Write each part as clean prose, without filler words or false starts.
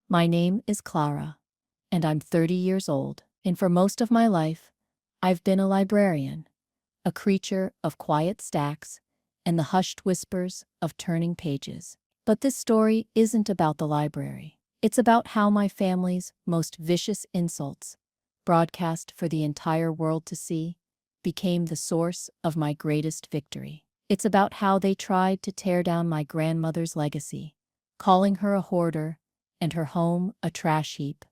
My name is Clara, and I'm 30 years old, and for most of my life, I've been a librarian, a creature of quiet stacks and the hushed whispers of turning pages. But this story isn't about the library. It's about how my family's most vicious insults, broadcast for the entire world to see, became the source of my greatest victory. It's about how they tried to tear down my grandmother's legacy, calling her a hoarder and her home a trash heap,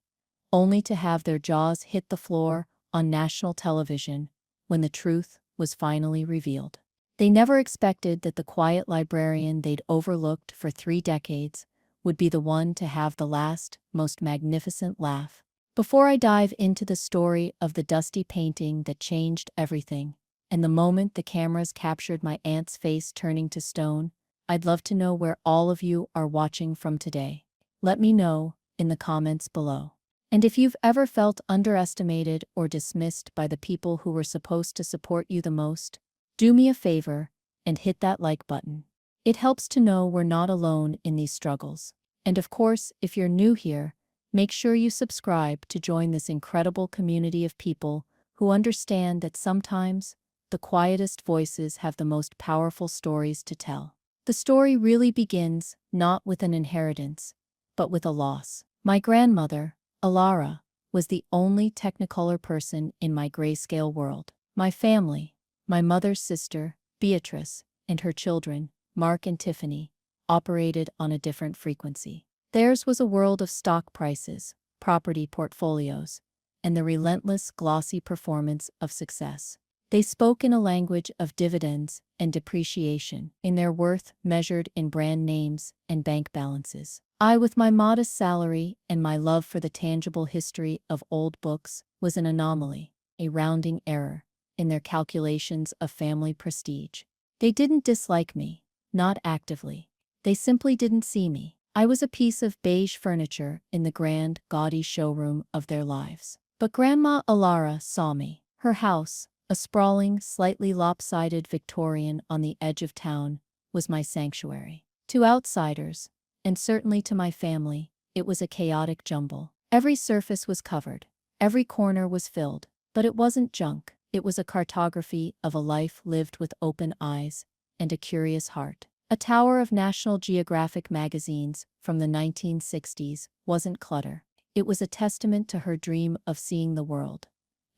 only to have their jaws hit the floor on national television when the truth was finally revealed. They never expected that the quiet librarian they'd overlooked for 3 decades would be the one to have the last, most magnificent laugh. Before I dive into the story of the dusty painting that changed everything, and the moment the cameras captured my aunt's face turning to stone, I'd love to know where all of you are watching from today. Let me know in the comments below. And if you've ever felt underestimated or dismissed by the people who were supposed to support you the most, do me a favor and hit that like button. It helps to know we're not alone in these struggles. And of course, if you're new here, make sure you subscribe to join this incredible community of people who understand that sometimes the quietest voices have the most powerful stories to tell. The story really begins not with an inheritance, but with a loss. My grandmother, Alara, was the only Technicolor person in my grayscale world. My family, my mother's sister, Beatrice, and her children, Mark and Tiffany, operated on a different frequency. Theirs was a world of stock prices, property portfolios, and the relentless glossy performance of success. They spoke in a language of dividends and depreciation, in their worth measured in brand names and bank balances. I, with my modest salary and my love for the tangible history of old books, was an anomaly, a rounding error in their calculations of family prestige. They didn't dislike me, not actively. They simply didn't see me. I was a piece of beige furniture in the grand, gaudy showroom of their lives. But Grandma Alara saw me. Her house, a sprawling, slightly lopsided Victorian on the edge of town, was my sanctuary. To outsiders, and certainly to my family, it was a chaotic jumble. Every surface was covered, every corner was filled, but it wasn't junk. It was a cartography of a life lived with open eyes and a curious heart. A tower of National Geographic magazines from the 1960s wasn't clutter. It was a testament to her dream of seeing the world,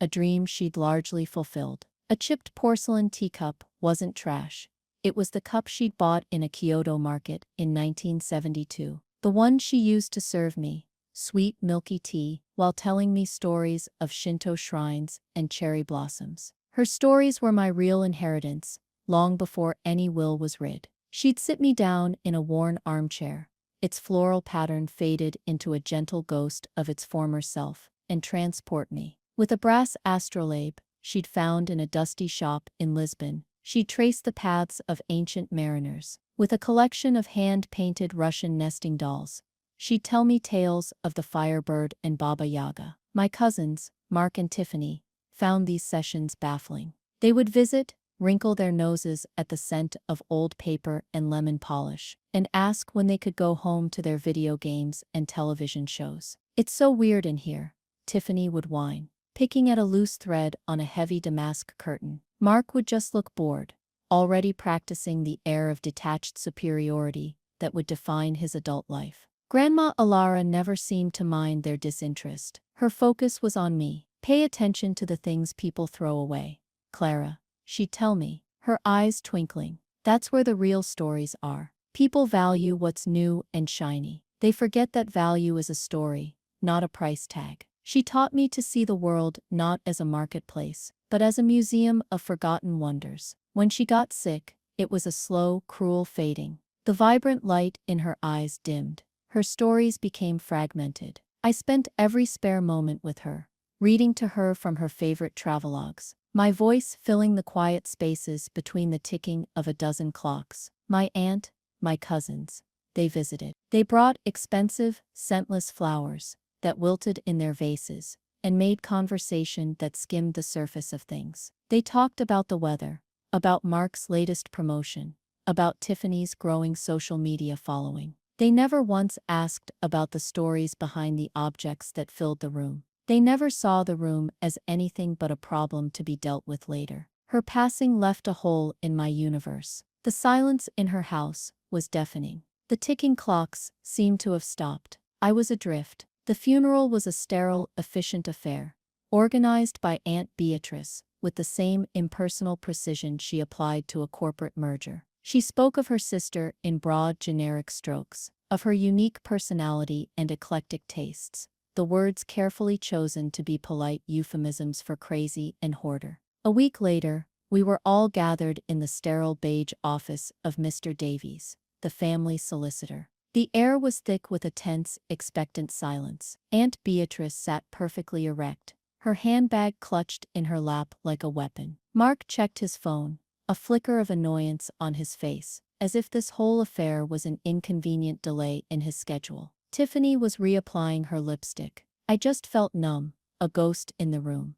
a dream she'd largely fulfilled. A chipped porcelain teacup wasn't trash. It was the cup she'd bought in a Kyoto market in 1972. The one she used to serve me sweet milky tea while telling me stories of Shinto shrines and cherry blossoms. Her stories were my real inheritance, long before any will was read. She'd sit me down in a worn armchair, its floral pattern faded into a gentle ghost of its former self, and transport me. With a brass astrolabe she'd found in a dusty shop in Lisbon, she'd trace the paths of ancient mariners. With a collection of hand-painted Russian nesting dolls, she'd tell me tales of the Firebird and Baba Yaga. My cousins, Mark and Tiffany, found these sessions baffling. They would visit, wrinkle their noses at the scent of old paper and lemon polish, and ask when they could go home to their video games and television shows. "It's so weird in here," Tiffany would whine, picking at a loose thread on a heavy damask curtain. Mark would just look bored, already practicing the air of detached superiority that would define his adult life. Grandma Alara never seemed to mind their disinterest. Her focus was on me. "Pay attention to the things people throw away, Clara," she'd tell me, her eyes twinkling. "That's where the real stories are. People value what's new and shiny. They forget that value is a story, not a price tag." She taught me to see the world not as a marketplace, but as a museum of forgotten wonders. When she got sick, it was a slow, cruel fading. The vibrant light in her eyes dimmed. Her stories became fragmented. I spent every spare moment with her, reading to her from her favorite travelogues, my voice filling the quiet spaces between the ticking of a dozen clocks. My aunt, my cousins, they visited. They brought expensive, scentless flowers that wilted in their vases and made conversation that skimmed the surface of things. They talked about the weather, about Mark's latest promotion, about Tiffany's growing social media following. They never once asked about the stories behind the objects that filled the room. They never saw the room as anything but a problem to be dealt with later. Her passing left a hole in my universe. The silence in her house was deafening. The ticking clocks seemed to have stopped. I was adrift. The funeral was a sterile, efficient affair, organized by Aunt Beatrice with the same impersonal precision she applied to a corporate merger. She spoke of her sister in broad, generic strokes, of her unique personality and eclectic tastes, the words carefully chosen to be polite euphemisms for crazy and hoarder. A week later, we were all gathered in the sterile beige office of Mr. Davies, the family solicitor. The air was thick with a tense, expectant silence. Aunt Beatrice sat perfectly erect, her handbag clutched in her lap like a weapon. Mark checked his phone, a flicker of annoyance on his face, as if this whole affair was an inconvenient delay in his schedule. Tiffany was reapplying her lipstick. I just felt numb, a ghost in the room.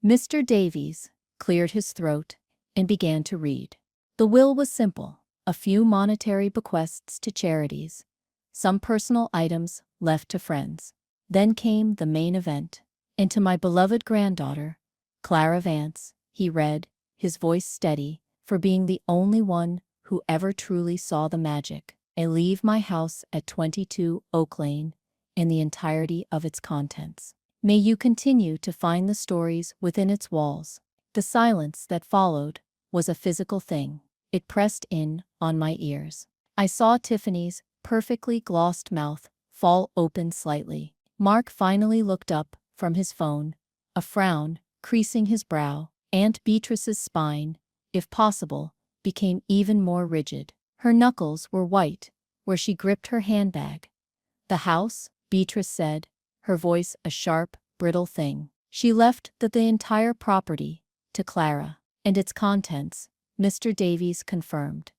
Mr. Davies cleared his throat and began to read. The will was simple. A few monetary bequests to charities, some personal items left to friends. Then came the main event. And to my beloved granddaughter, Clara Vance, he read, his voice steady, for being the only one who ever truly saw the magic. I leave my house at 22 Oak Lane and the entirety of its contents. May you continue to find the stories within its walls. The silence that followed was a physical thing. It pressed in on my ears. I saw Tiffany's perfectly glossed mouth fall open slightly. Mark finally looked up from his phone, a frown creasing his brow. Aunt Beatrice's spine, if possible, became even more rigid. Her knuckles were white where she gripped her handbag. The house, Beatrice said, her voice a sharp, brittle thing. She left the entire property to Clara, and its contents, Mr. Davies confirmed,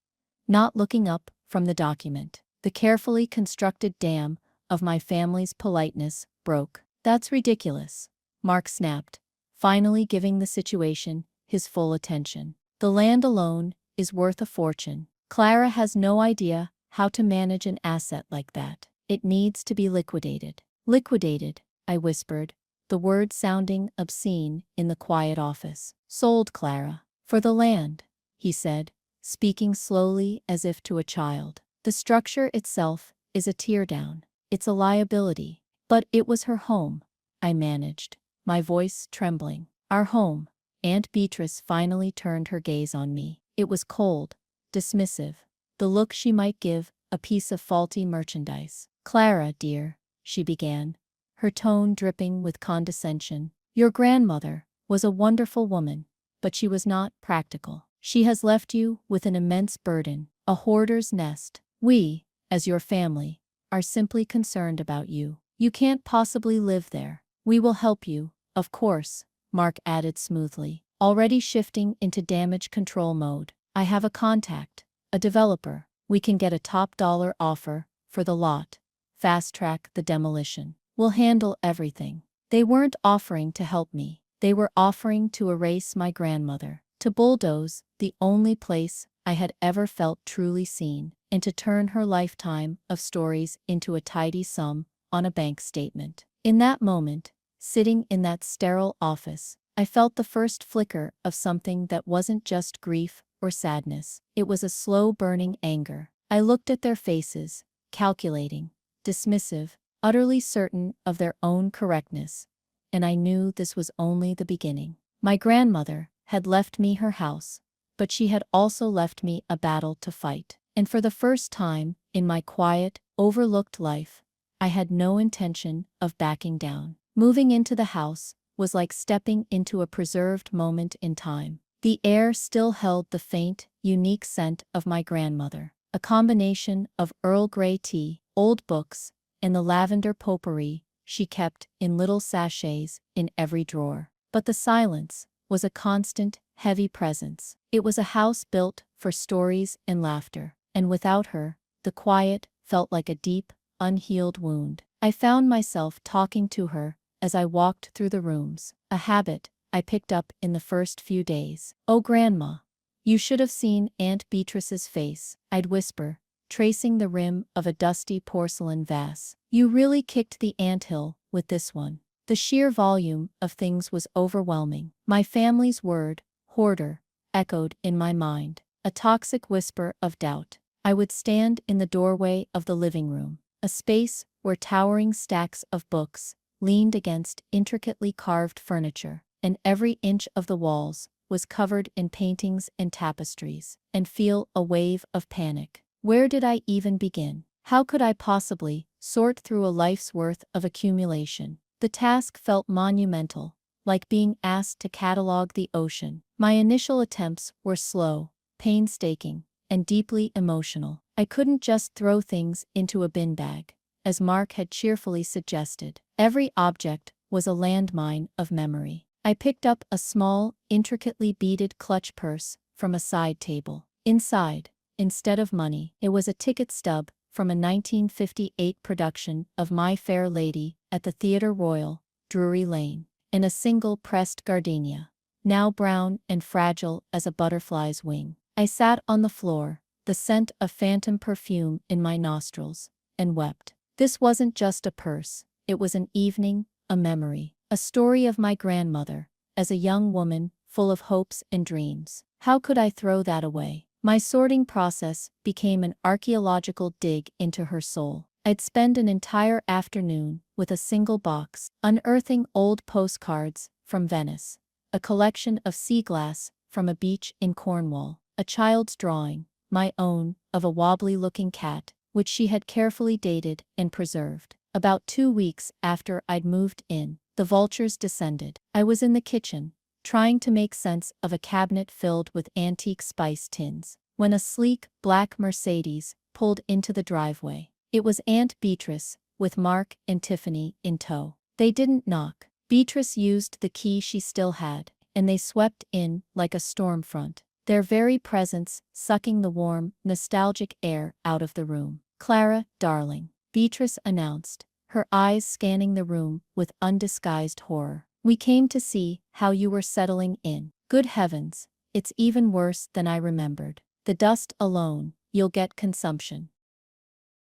not looking up from the document. The carefully constructed dam of my family's politeness broke. That's ridiculous, Mark snapped, finally giving the situation his full attention. The land alone is worth a fortune. Clara has no idea how to manage an asset like that. It needs to be liquidated. Liquidated, I whispered, the word sounding obscene in the quiet office. Sold, Clara. For the land, he said, speaking slowly as if to a child. The structure itself is a teardown. It's a liability. But it was her home, I managed, my voice trembling. Our home. Aunt Beatrice finally turned her gaze on me. It was cold, dismissive, the look she might give a piece of faulty merchandise. Clara, dear, she began, her tone dripping with condescension. Your grandmother was a wonderful woman, but she was not practical. She has left you with an immense burden, a hoarder's nest. We, as your family, are simply concerned about you. You can't possibly live there. We will help you, of course, Mark added smoothly, already shifting into damage control mode. I have a contact, a developer. We can get a top-dollar offer for the lot. Fast-track the demolition. We'll handle everything. They weren't offering to help me. They were offering to erase my grandmother, to bulldoze the only place I had ever felt truly seen, and to turn her lifetime of stories into a tidy sum on a bank statement. In that moment, sitting in that sterile office, I felt the first flicker of something that wasn't just grief or sadness. It was a slow-burning anger. I looked at their faces, calculating, dismissive, utterly certain of their own correctness, and I knew this was only the beginning. My grandmother had left me her house, but she had also left me a battle to fight. And for the first time in my quiet, overlooked life, I had no intention of backing down. Moving into the house was like stepping into a preserved moment in time. The air still held the faint, unique scent of my grandmother, a combination of Earl Grey tea, old books, and the lavender potpourri she kept in little sachets in every drawer. But the silence was a constant, heavy presence. It was a house built for stories and laughter, and without her, the quiet felt like a deep, unhealed wound. I found myself talking to her as I walked through the rooms, a habit I picked up in the first few days. Oh, Grandma, you should have seen Aunt Beatrice's face, I'd whisper, tracing the rim of a dusty porcelain vase. You really kicked the anthill with this one. The sheer volume of things was overwhelming. My family's word, hoarder, echoed in my mind, a toxic whisper of doubt. I would stand in the doorway of the living room, a space where towering stacks of books leaned against intricately carved furniture, and every inch of the walls was covered in paintings and tapestries, and feel a wave of panic. Where did I even begin? How could I possibly sort through a life's worth of accumulation? The task felt monumental, like being asked to catalog the ocean. My initial attempts were slow, painstaking, and deeply emotional. I couldn't just throw things into a bin bag, as Mark had cheerfully suggested. Every object was a landmine of memory. I picked up a small, intricately beaded clutch purse from a side table. Inside, instead of money, it was a ticket stub from a 1958 production of My Fair Lady at the Theatre Royal, Drury Lane, and a single pressed gardenia, now brown and fragile as a butterfly's wing. I sat on the floor, the scent of phantom perfume in my nostrils, and wept. This wasn't just a purse, it was an evening, a memory, a story of my grandmother, as a young woman, full of hopes and dreams. How could I throw that away? My sorting process became an archaeological dig into her soul. I'd spend an entire afternoon with a single box, unearthing old postcards from Venice, a collection of sea glass from a beach in Cornwall, a child's drawing, my own, of a wobbly-looking cat, which she had carefully dated and preserved. About 2 weeks after I'd moved in, the vultures descended. I was in the kitchen, trying to make sense of a cabinet filled with antique spice tins, when a sleek, black Mercedes pulled into the driveway. It was Aunt Beatrice, with Mark and Tiffany in tow. They didn't knock. Beatrice used the key she still had, and they swept in like a storm front, their very presence sucking the warm, nostalgic air out of the room. "Clara, darling," Beatrice announced, her eyes scanning the room with undisguised horror. "We came to see how you were settling in. Good heavens, it's even worse than I remembered. The dust alone, you'll get consumption."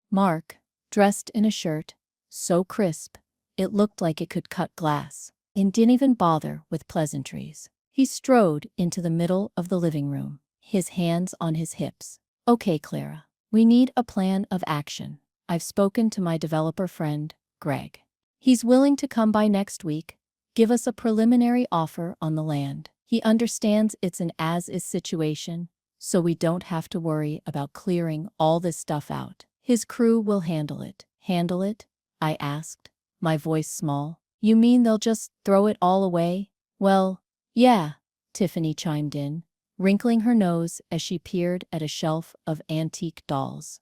Mark, dressed in a shirt, so crisp, it looked like it could cut glass, and didn't even bother with pleasantries. He strode into the middle of the living room, his hands on his hips. "Okay, Clara, we need a plan of action. I've spoken to my developer friend, Greg. He's willing to come by next week, give us a preliminary offer on the land. He understands it's an as-is situation, so we don't have to worry about clearing all this stuff out. His crew will handle it." "Handle it?" I asked, my voice small. "You mean they'll just throw it all away?" "Well, yeah," Tiffany chimed in, wrinkling her nose as she peered at a shelf of antique dolls.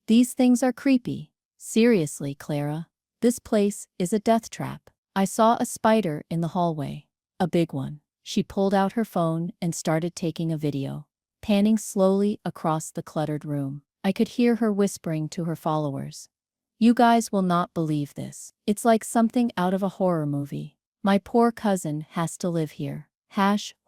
These things are creepy. Seriously, Clara, this place is a death trap. I saw a spider in the hallway. A big one." She pulled out her phone and started taking a video, panning slowly across the cluttered room. I could hear her whispering to her followers. "You guys will not believe this. It's like something out of a horror movie. My poor cousin has to live here.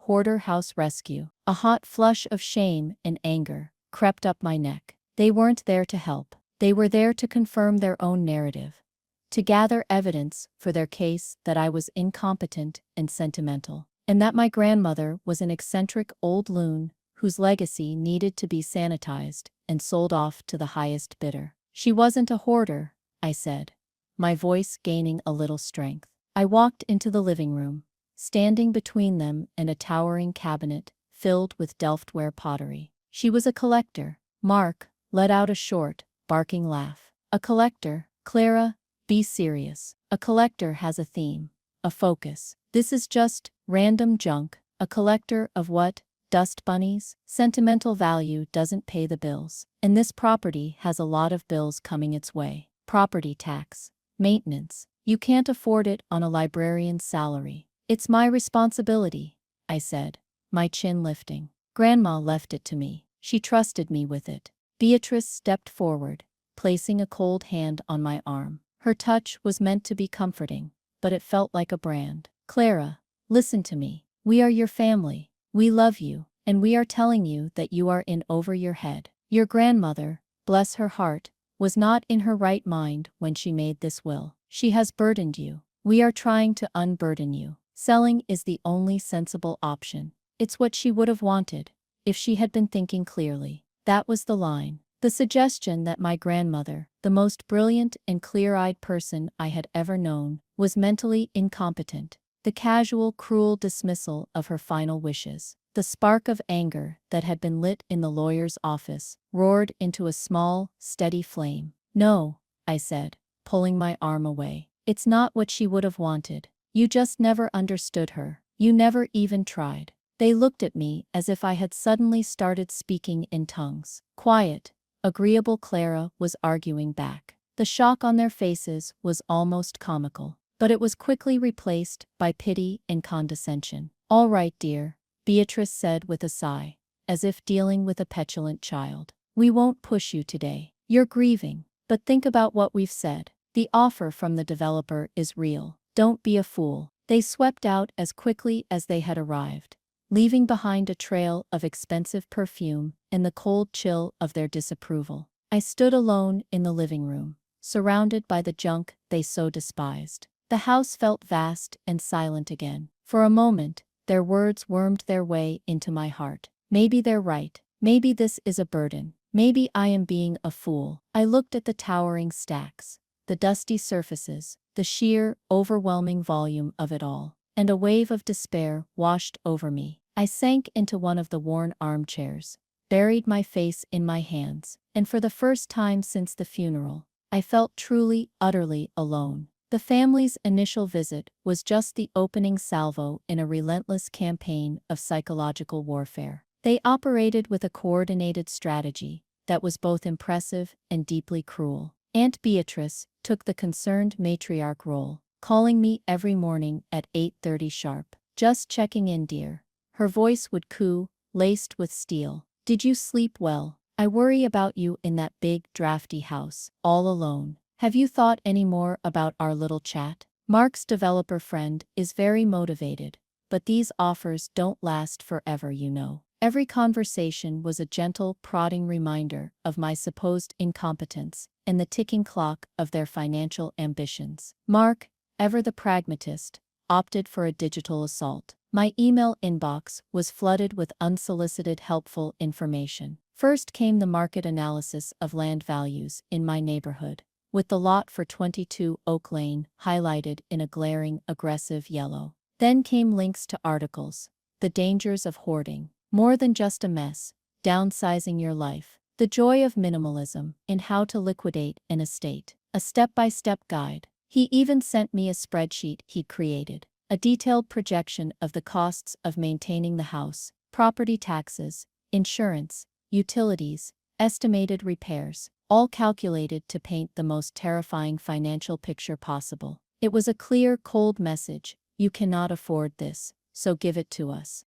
Hoarder House Rescue." A hot flush of shame and anger crept up my neck. They weren't there to help. They were there to confirm their own narrative, to gather evidence for their case that I was incompetent and sentimental, and that my grandmother was an eccentric old loon whose legacy needed to be sanitized and sold off to the highest bidder. "She wasn't a hoarder," I said, my voice gaining a little strength. I walked into the living room, standing between them and a towering cabinet filled with Delftware pottery. "She was a collector." Mark let out a short, barking laugh. "A collector? Clara, be serious. A collector has a theme, a focus. This is just random junk. A collector of what? Dust bunnies? Sentimental value doesn't pay the bills. And this property has a lot of bills coming its way. Property tax, maintenance. You can't afford it on a librarian's salary." "It's my responsibility," I said, my chin lifting. "Grandma left it to me. She trusted me with it." Beatrice stepped forward, placing a cold hand on my arm. Her touch was meant to be comforting, but it felt like a brand. "Clara, listen to me. We are your family. We love you, and we are telling you that you are in over your head. Your grandmother, bless her heart, was not in her right mind when she made this will. She has burdened you. We are trying to unburden you. Selling is the only sensible option. It's what she would have wanted, if she had been thinking clearly. That was the line. The suggestion that my grandmother, the most brilliant and clear-eyed person I had ever known, was mentally incompetent. The casual, cruel dismissal of her final wishes. The spark of anger that had been lit in the lawyer's office roared into a small, steady flame. No, I said, pulling my arm away. It's not what she would have wanted. You just never understood her. You never even tried. They looked at me as if I had suddenly started speaking in tongues. Quiet, agreeable Clara was arguing back. The shock on their faces was almost comical, but it was quickly replaced by pity and condescension. All right, dear, Beatrice said with a sigh, as if dealing with a petulant child. We won't push you today. You're grieving, but think about what we've said. The offer from the developer is real. Don't be a fool. They swept out as quickly as they had arrived, leaving behind a trail of expensive perfume and the cold chill of their disapproval. I stood alone in the living room, surrounded by the junk they so despised. The house felt vast and silent again. For a moment, their words wormed their way into my heart. Maybe they're right. Maybe this is a burden. Maybe I am being a fool. I looked at the towering stacks, the dusty surfaces, the sheer, overwhelming volume of it all, and a wave of despair washed over me. I sank into one of the worn armchairs, buried my face in my hands, and for the first time since the funeral, I felt truly, utterly alone. The family's initial visit was just the opening salvo in a relentless campaign of psychological warfare. They operated with a coordinated strategy that was both impressive and deeply cruel. Aunt Beatrice took the concerned matriarch role, calling me every morning at 8:30 sharp. Just checking in, dear. Her voice would coo, laced with steel. Did you sleep well? I worry about you in that big, drafty house, all alone. Have you thought any more about our little chat? Mark's developer friend is very motivated, but these offers don't last forever, you know. Every conversation was a gentle, prodding reminder of my supposed incompetence and the ticking clock of their financial ambitions. Mark, ever the pragmatist, opted for a digital assault. My email inbox was flooded with unsolicited helpful information. First came the market analysis of land values in my neighborhood, with the lot for 22 Oak Lane highlighted in a glaring, aggressive yellow. Then came links to articles, the dangers of hoarding, more than just a mess, downsizing your life, the joy of minimalism, and how to liquidate an estate, a step-by-step guide. He even sent me a spreadsheet he'd created, a detailed projection of the costs of maintaining the house, property taxes, insurance, utilities, estimated repairs, all calculated to paint the most terrifying financial picture possible. It was a clear, cold message: you cannot afford this, so give it to us.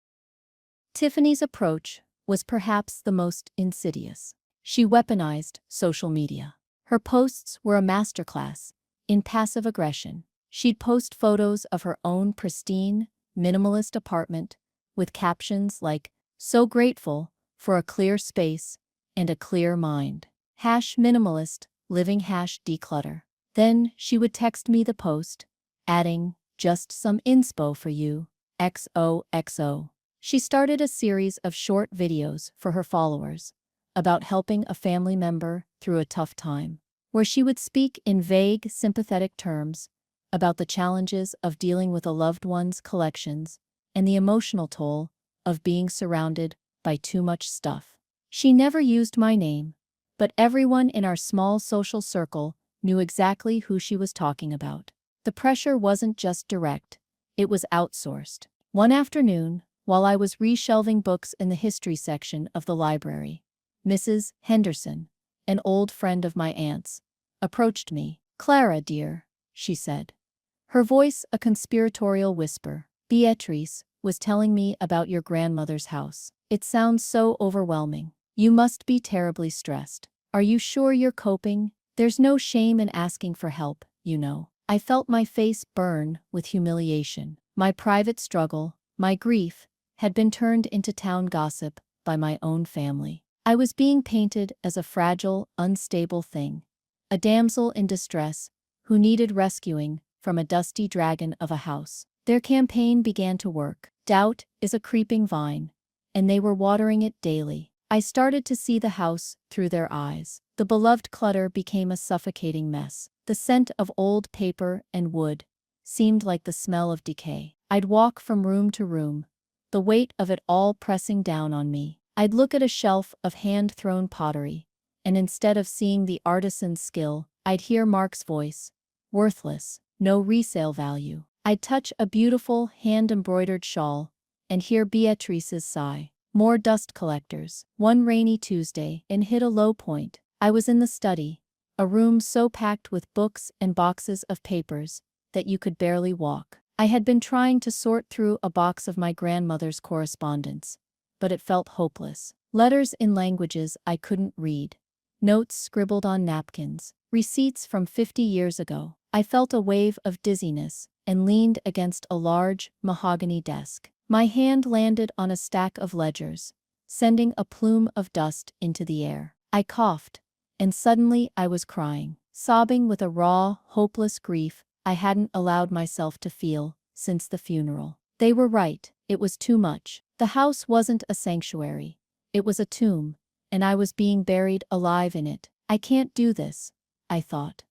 Tiffany's approach was perhaps the most insidious. She weaponized social media. Her posts were a masterclass in passive aggression. She'd post photos of her own pristine, minimalist apartment with captions like, "So grateful for a clear space and a clear mind. #minimalist, living #declutter." Then she would text me the post, adding, "Just some inspo for you, XOXO." She started a series of short videos for her followers about helping a family member through a tough time, where she would speak in vague, sympathetic terms about the challenges of dealing with a loved one's collections and the emotional toll of being surrounded by too much stuff. She never used my name, but everyone in our small social circle knew exactly who she was talking about. The pressure wasn't just direct, it was outsourced. One afternoon, while I was reshelving books in the history section of the library, Mrs. Henderson, an old friend of my aunt's, approached me. "Clara, dear," she said, her voice a conspiratorial whisper, "Beatrice was telling me about your grandmother's house. It sounds so overwhelming. You must be terribly stressed. Are you sure you're coping? There's no shame in asking for help, you know." I felt my face burn with humiliation. My private struggle, my grief, had been turned into town gossip by my own family. I was being painted as a fragile, unstable thing, a damsel in distress who needed rescuing from a dusty dragon of a house. Their campaign began to work. Doubt is a creeping vine, and they were watering it daily. I started to see the house through their eyes. The beloved clutter became a suffocating mess. The scent of old paper and wood seemed like the smell of decay. I'd walk from room to room, the weight of it all pressing down on me. I'd look at a shelf of hand-thrown pottery, and instead of seeing the artisan's skill, I'd hear Mark's voice. Worthless, no resale value. I'd touch a beautiful hand-embroidered shawl and hear Beatrice's sigh. More dust collectors. One rainy Tuesday, and hit a low point. I was in the study, a room so packed with books and boxes of papers that you could barely walk. I had been trying to sort through a box of my grandmother's correspondence, but it felt hopeless. Letters in languages I couldn't read, notes scribbled on napkins, receipts from 50 years ago. I felt a wave of dizziness and leaned against a large, mahogany desk. My hand landed on a stack of ledgers, sending a plume of dust into the air. I coughed, and suddenly I was crying, sobbing with a raw, hopeless grief I hadn't allowed myself to feel since the funeral. They were right, it was too much. The house wasn't a sanctuary. It was a tomb, and I was being buried alive in it. I can't do this, I thought.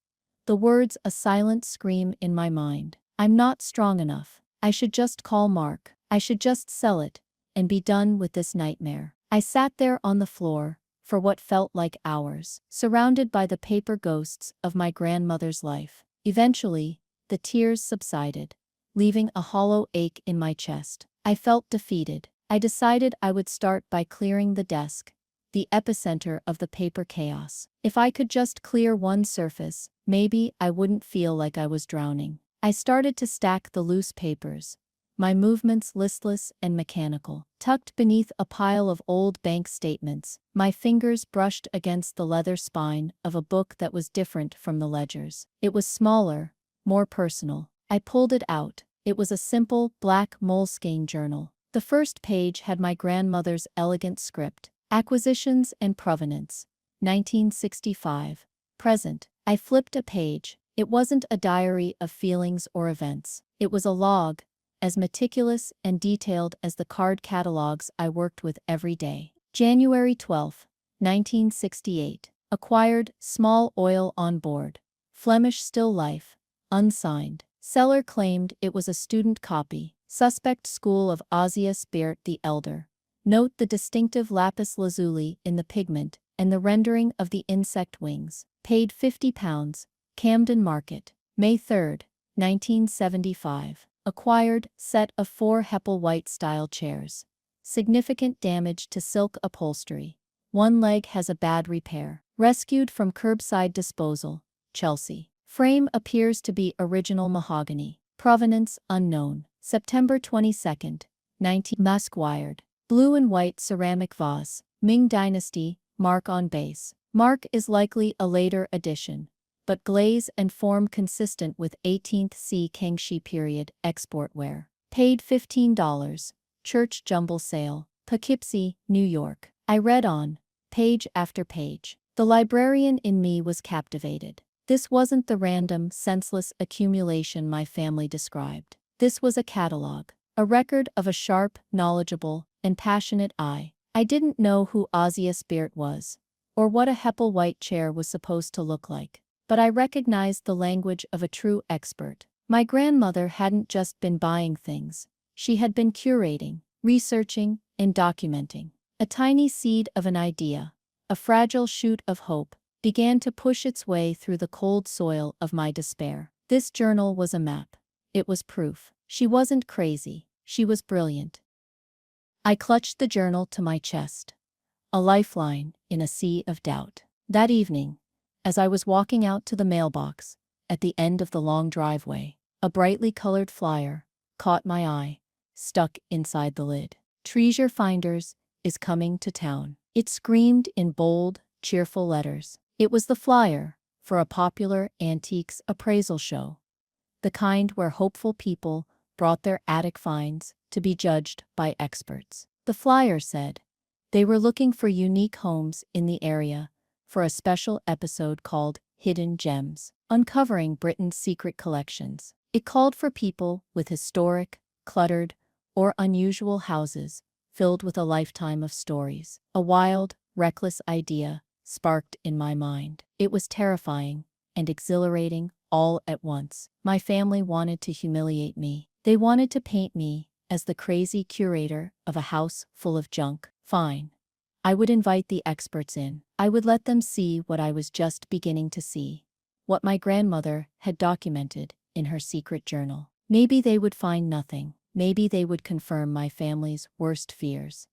The words a silent scream in my mind. I'm not strong enough. I should just call Mark. I should just sell it and be done with this nightmare. I sat there on the floor for what felt like hours, surrounded by the paper ghosts of my grandmother's life. Eventually, the tears subsided, leaving a hollow ache in my chest. I felt defeated. I decided I would start by clearing the desk, the epicenter of the paper chaos. If I could just clear one surface, maybe I wouldn't feel like I was drowning. I started to stack the loose papers, my movements listless and mechanical. Tucked beneath a pile of old bank statements, my fingers brushed against the leather spine of a book that was different from the ledgers. It was smaller, more personal. I pulled it out. It was a simple, black moleskin journal. The first page had my grandmother's elegant script. Acquisitions and Provenance, 1965. Present. I flipped a page. It wasn't a diary of feelings or events. It was a log, as meticulous and detailed as the card catalogs I worked with every day. January 12, 1968. Acquired, small oil on board. Flemish still life. Unsigned. Seller claimed it was a student copy. Suspect school of Osius Beert the Elder. Note the distinctive lapis lazuli in the pigment and the rendering of the insect wings. Paid £50. Camden Market. May 3, 1975. Acquired, set of 4 Heppel-White-style chairs. Significant damage to silk upholstery. One leg has a bad repair. Rescued from curbside disposal. Chelsea. Frame appears to be original mahogany. Provenance unknown. September 22, 19. Mask wired. Blue and white ceramic vase. Ming Dynasty, Mark on base. Mark is likely a later addition, but glaze and form consistent with 18th C Kangxi period export ware. Paid $15. Church jumble sale. Poughkeepsie, New York. I read on, page after page. The librarian in me was captivated. This wasn't the random, senseless accumulation my family described. This was a catalog, a record of a sharp, knowledgeable, and passionate eye. I didn't know who Osius Beert was, or what a Heppel-White chair was supposed to look like, but I recognized the language of a true expert. My grandmother hadn't just been buying things. She had been curating, researching, and documenting. A tiny seed of an idea, a fragile shoot of hope, began to push its way through the cold soil of my despair. This journal was a map. It was proof. She wasn't crazy. She was brilliant. I clutched the journal to my chest, a lifeline in a sea of doubt. That evening, as I was walking out to the mailbox, at the end of the long driveway, a brightly colored flyer caught my eye, stuck inside the lid. Treasure Finders is coming to town. It screamed in bold, cheerful letters. It was the flyer for a popular antiques appraisal show, the kind where hopeful people brought their attic finds to be judged by experts. The flyer said, They were looking for unique homes in the area for a special episode called Hidden Gems, uncovering Britain's secret collections. It called for people with historic, cluttered, or unusual houses filled with a lifetime of stories. A wild, reckless idea sparked in my mind. It was terrifying and exhilarating all at once. My family wanted to humiliate me. They wanted to paint me as the crazy curator of a house full of junk. Fine. I would invite the experts in. I would let them see what I was just beginning to see, what my grandmother had documented in her secret journal. Maybe they would find nothing. Maybe they would confirm my family's worst fears,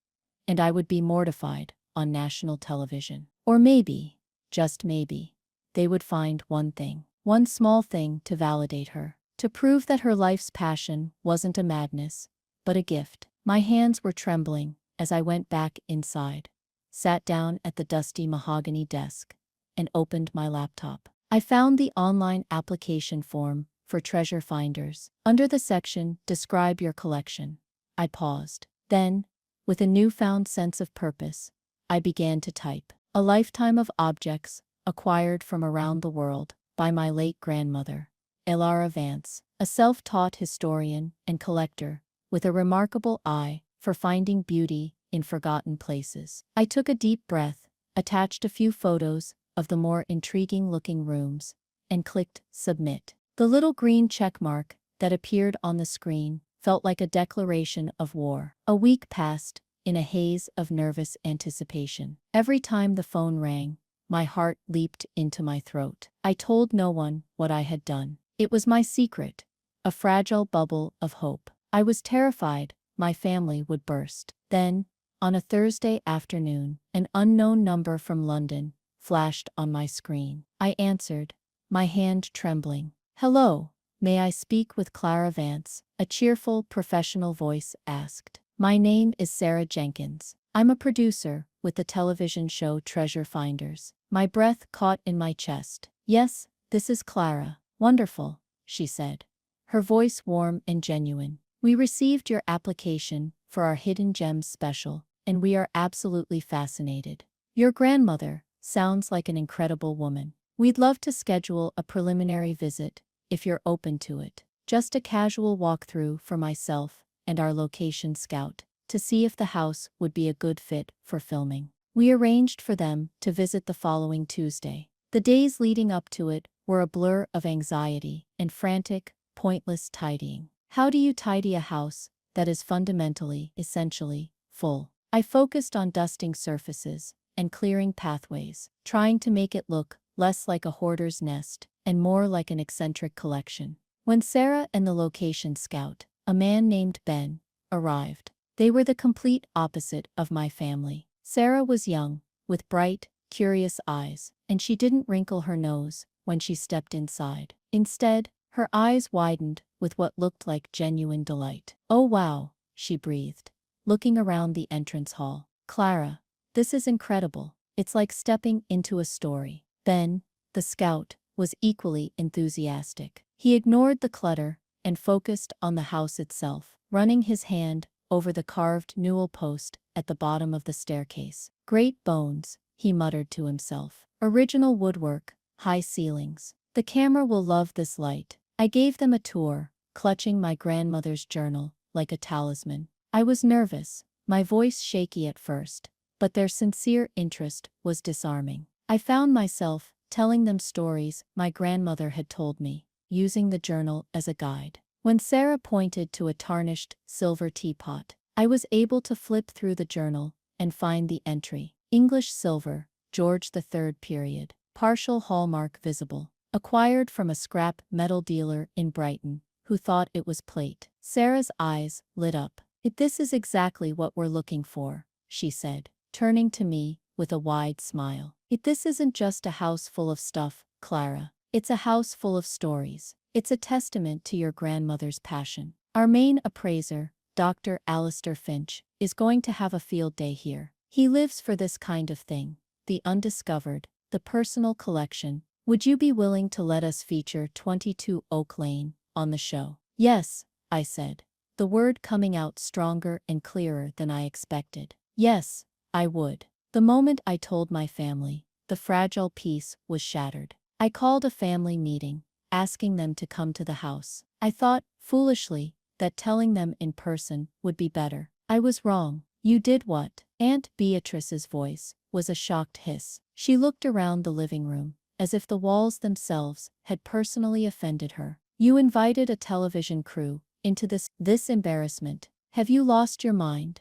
and I would be mortified on national television. Or maybe, just maybe, they would find one thing, one small thing to validate her, to prove that her life's passion wasn't a madness, but a gift. My hands were trembling as I went back inside, sat down at the dusty mahogany desk, and opened my laptop. I found the online application form for treasure finders. Under the section, Describe Your Collection, I paused. Then, with a newfound sense of purpose, I began to type. A lifetime of objects acquired from around the world by my late grandmother, Elara Vance, a self-taught historian and collector with a remarkable eye for finding beauty in forgotten places. I took a deep breath, attached a few photos of the more intriguing-looking rooms, and clicked Submit. The little green checkmark that appeared on the screen felt like a declaration of war. A week passed in a haze of nervous anticipation. Every time the phone rang, my heart leaped into my throat. I told no one what I had done. It was my secret, a fragile bubble of hope. I was terrified my family would burst. Then, on a Thursday afternoon, an unknown number from London flashed on my screen. I answered, my hand trembling. Hello, may I speak with Clara Vance? A cheerful, professional voice asked. My name is Sarah Jenkins. I'm a producer with the television show Treasure Finders. My breath caught in my chest. Yes, this is Clara. Wonderful, she said, her voice warm and genuine. We received your application for our Hidden Gems special, and we are absolutely fascinated. Your grandmother sounds like an incredible woman. We'd love to schedule a preliminary visit, if you're open to it. Just a casual walkthrough for myself and our location scout, to see if the house would be a good fit for filming. We arranged for them to visit the following Tuesday. The days leading up to it were a blur of anxiety and frantic, pointless tidying. How do you tidy a house that is fundamentally, essentially, full? I focused on dusting surfaces and clearing pathways, trying to make it look less like a hoarder's nest and more like an eccentric collection. When Sarah and the location scout, a man named Ben, arrived, they were the complete opposite of my family. Sarah was young, with bright, curious eyes, and she didn't wrinkle her nose when she stepped inside. Instead, her eyes widened with what looked like genuine delight. Oh wow, she breathed, looking around the entrance hall. Clara, this is incredible. It's like stepping into a story. Ben, the scout, was equally enthusiastic. He ignored the clutter and focused on the house itself, running his hand over the carved newel post at the bottom of the staircase. Great bones, he muttered to himself. Original woodwork, high ceilings. The camera will love this light. I gave them a tour, clutching my grandmother's journal like a talisman. I was nervous, my voice shaky at first, but their sincere interest was disarming. I found myself telling them stories my grandmother had told me, using the journal as a guide. When Sarah pointed to a tarnished silver teapot, I was able to flip through the journal and find the entry. English silver, George III period, partial hallmark visible. Acquired from a scrap metal dealer in Brighton, who thought it was plate. Sarah's eyes lit up. This is exactly what we're looking for, she said, turning to me with a wide smile. This isn't just a house full of stuff, Clara. It's a house full of stories. It's a testament to your grandmother's passion. Our main appraiser, Dr. Alistair Finch, is going to have a field day here. He lives for this kind of thing, the undiscovered, the personal collection. Would you be willing to let us feature 22 Oak Lane on the show? Yes, I said, the word coming out stronger and clearer than I expected. Yes, I would. The moment I told my family, the fragile peace was shattered. I called a family meeting, asking them to come to the house. I thought, foolishly, that telling them in person would be better. I was wrong. You did what? Aunt Beatrice's voice was a shocked hiss. She looked around the living room, as if the walls themselves had personally offended her. You invited a television crew into this embarrassment. Have you lost your mind?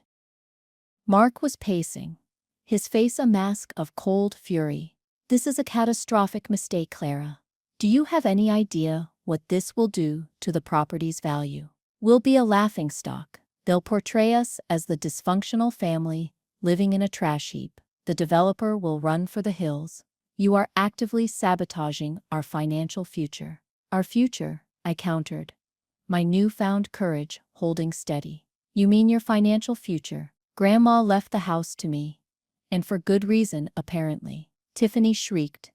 Mark was pacing, his face a mask of cold fury. This is a catastrophic mistake, Clara. Do you have any idea what this will do to the property's value? We'll be a laughingstock. They'll portray us as the dysfunctional family living in a trash heap. The developer will run for the hills. You are actively sabotaging our financial future. Our future, I countered, my newfound courage holding steady. You mean your financial future? Grandma left the house to me. And for good reason, apparently. Tiffany shrieked,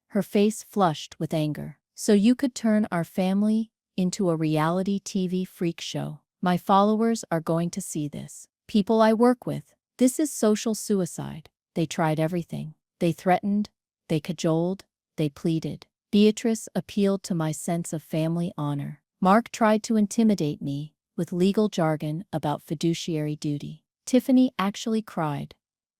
her face flushed with anger. So you could turn our family into a reality TV freak show. My followers are going to see this. People I work with. This is social suicide. They tried everything. They threatened, they cajoled, they pleaded. Beatrice appealed to my sense of family honor. Mark tried to intimidate me with legal jargon about fiduciary duty. Tiffany actually cried,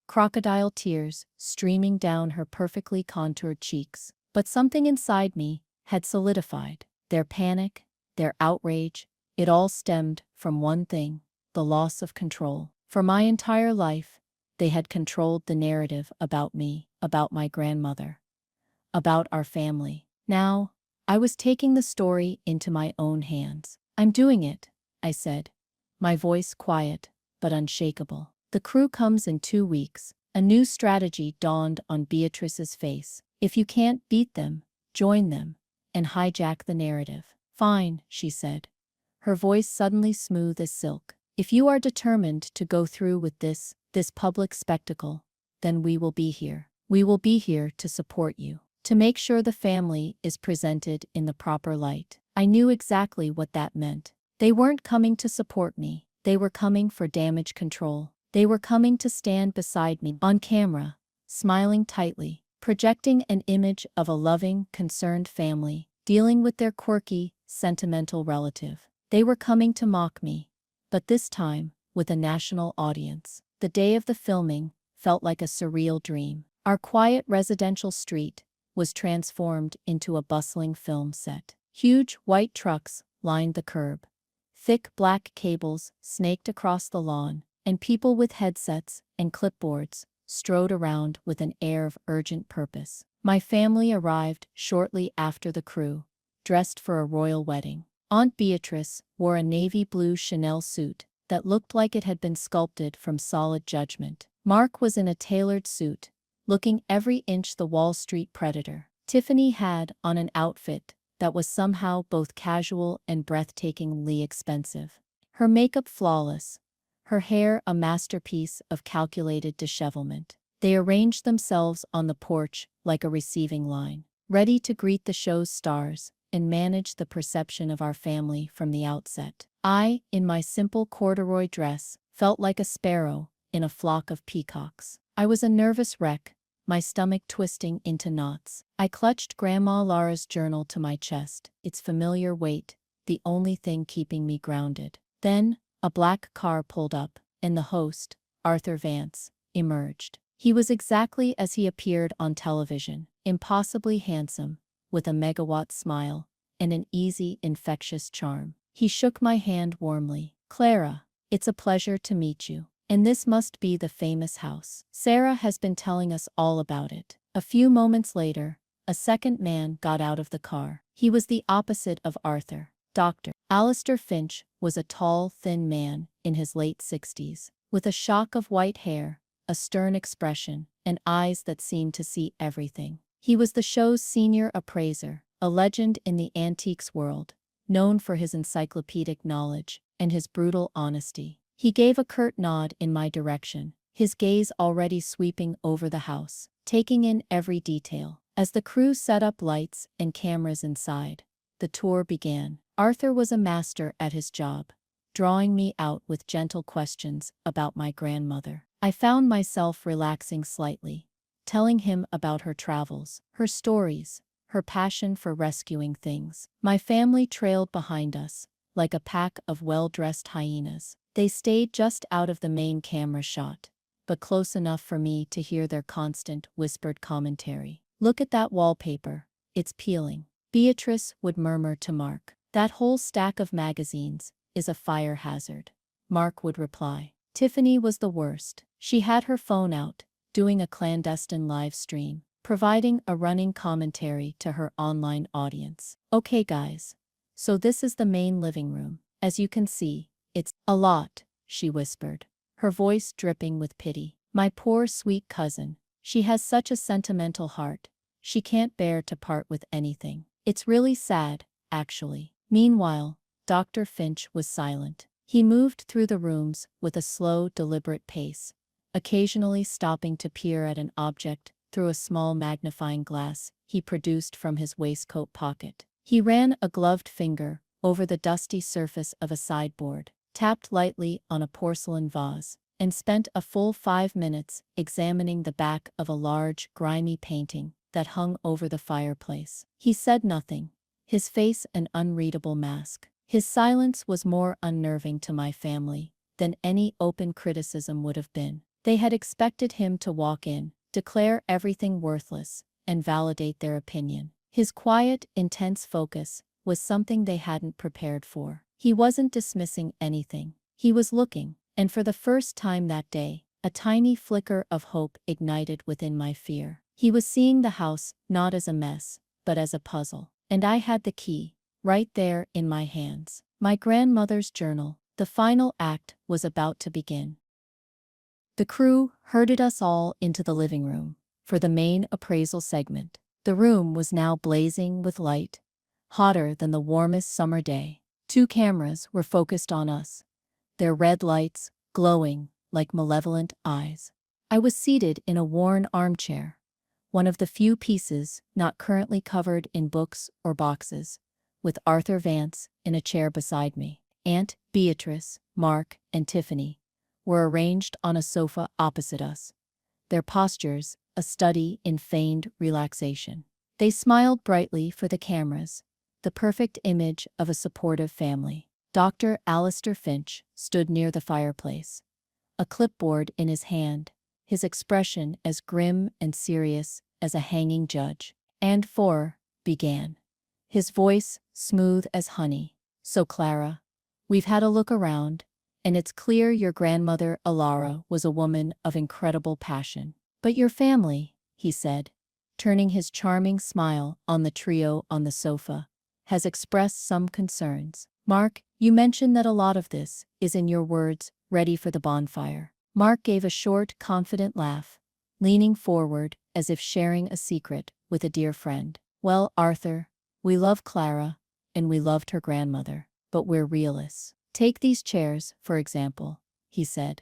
crocodile tears streaming down her perfectly contoured cheeks. But something inside me had solidified. Their panic, their outrage, it all stemmed from one thing: the loss of control. For my entire life, they had controlled the narrative about me, about my grandmother, about our family. Now, I was taking the story into my own hands. I'm doing it, I said, my voice quiet but unshakable. The crew comes in 2 weeks. A new strategy dawned on Beatrice's face. If you can't beat them, join them, and hijack the narrative. Fine, she said, her voice suddenly smooth as silk. If you are determined to go through with this public spectacle, then we will be here. We will be here to support you, to make sure the family is presented in the proper light. I knew exactly what that meant. They weren't coming to support me. They were coming for damage control. They were coming to stand beside me on camera, smiling tightly, projecting an image of a loving, concerned family, dealing with their quirky, sentimental relative. They were coming to mock me, but this time, with a national audience. The day of the filming felt like a surreal dream. Our quiet residential street was transformed into a bustling film set. Huge white trucks lined the curb. Thick black cables snaked across the lawn, and people with headsets and clipboards strode around with an air of urgent purpose. My family arrived shortly after the crew, dressed for a royal wedding. Aunt Beatrice wore a navy blue Chanel suit that looked like it had been sculpted from solid judgment. Mark was in a tailored suit, looking every inch the Wall Street predator. Tiffany had on an outfit that was somehow both casual and breathtakingly expensive. Her makeup flawless, her hair a masterpiece of calculated dishevelment. They arranged themselves on the porch like a receiving line, ready to greet the show's stars and manage the perception of our family from the outset. I, in my simple corduroy dress, felt like a sparrow in a flock of peacocks. I was a nervous wreck, my stomach twisting into knots. I clutched Grandma Laura's journal to my chest, its familiar weight, the only thing keeping me grounded. Then, a black car pulled up, and the host, Arthur Vance, emerged. He was exactly as he appeared on television, impossibly handsome, with a megawatt smile and an easy, infectious charm. He shook my hand warmly. Clara, it's a pleasure to meet you. And this must be the famous house. Sarah has been telling us all about it. A few moments later, a second man got out of the car. He was the opposite of Arthur. Dr. Alistair Finch was a tall, thin man in his late 60s, with a shock of white hair, a stern expression, and eyes that seemed to see everything. He was the show's senior appraiser, a legend in the antiques world, known for his encyclopedic knowledge and his brutal honesty. He gave a curt nod in my direction, his gaze already sweeping over the house, taking in every detail. As the crew set up lights and cameras inside, the tour began. Arthur was a master at his job, drawing me out with gentle questions about my grandmother. I found myself relaxing slightly, telling him about her travels, her stories, her passion for rescuing things. My family trailed behind us, like a pack of well-dressed hyenas. They stayed just out of the main camera shot, but close enough for me to hear their constant whispered commentary. "Look at that wallpaper, it's peeling," Beatrice would murmur to Mark. "That whole stack of magazines is a fire hazard," Mark would reply. Tiffany was the worst. She had her phone out, doing a clandestine live stream, providing a running commentary to her online audience. "Okay guys, so this is the main living room. As you can see, it's a lot," she whispered, her voice dripping with pity. "My poor sweet cousin. She has such a sentimental heart. She can't bear to part with anything. It's really sad, actually." Meanwhile, Dr. Finch was silent. He moved through the rooms with a slow, deliberate pace, occasionally stopping to peer at an object through a small magnifying glass he produced from his waistcoat pocket. He ran a gloved finger over the dusty surface of a sideboard, tapped lightly on a porcelain vase, and spent a full 5 minutes examining the back of a large, grimy painting that hung over the fireplace. He said nothing, his face an unreadable mask. His silence was more unnerving to my family than any open criticism would have been. They had expected him to walk in, declare everything worthless, and validate their opinion. His quiet, intense focus was something they hadn't prepared for. He wasn't dismissing anything. He was looking, and for the first time that day, a tiny flicker of hope ignited within my fear. He was seeing the house not as a mess, but as a puzzle. And I had the key, right there in my hands. My grandmother's journal. The final act was about to begin. The crew herded us all into the living room for the main appraisal segment. The room was now blazing with light, hotter than the warmest summer day. 2 cameras were focused on us, their red lights glowing like malevolent eyes. I was seated in a worn armchair, one of the few pieces not currently covered in books or boxes, with Arthur Vance in a chair beside me. Aunt Beatrice, Mark, and Tiffany were arranged on a sofa opposite us, their postures a study in feigned relaxation. They smiled brightly for the cameras, the perfect image of a supportive family. Dr. Alistair Finch stood near the fireplace, a clipboard in his hand, his expression as grim and serious as a hanging judge. "And began, his voice smooth as honey. "So Clara, we've had a look around, and it's clear your grandmother Alara was a woman of incredible passion. But your family," he said, turning his charming smile on the trio on the sofa, "has expressed some concerns. Mark, you mentioned that a lot of this is, in your words, ready for the bonfire." Mark gave a short, confident laugh, leaning forward as if sharing a secret with a dear friend. "Well, Arthur, we love Clara, and we loved her grandmother, but we're realists. Take these chairs, for example," he said,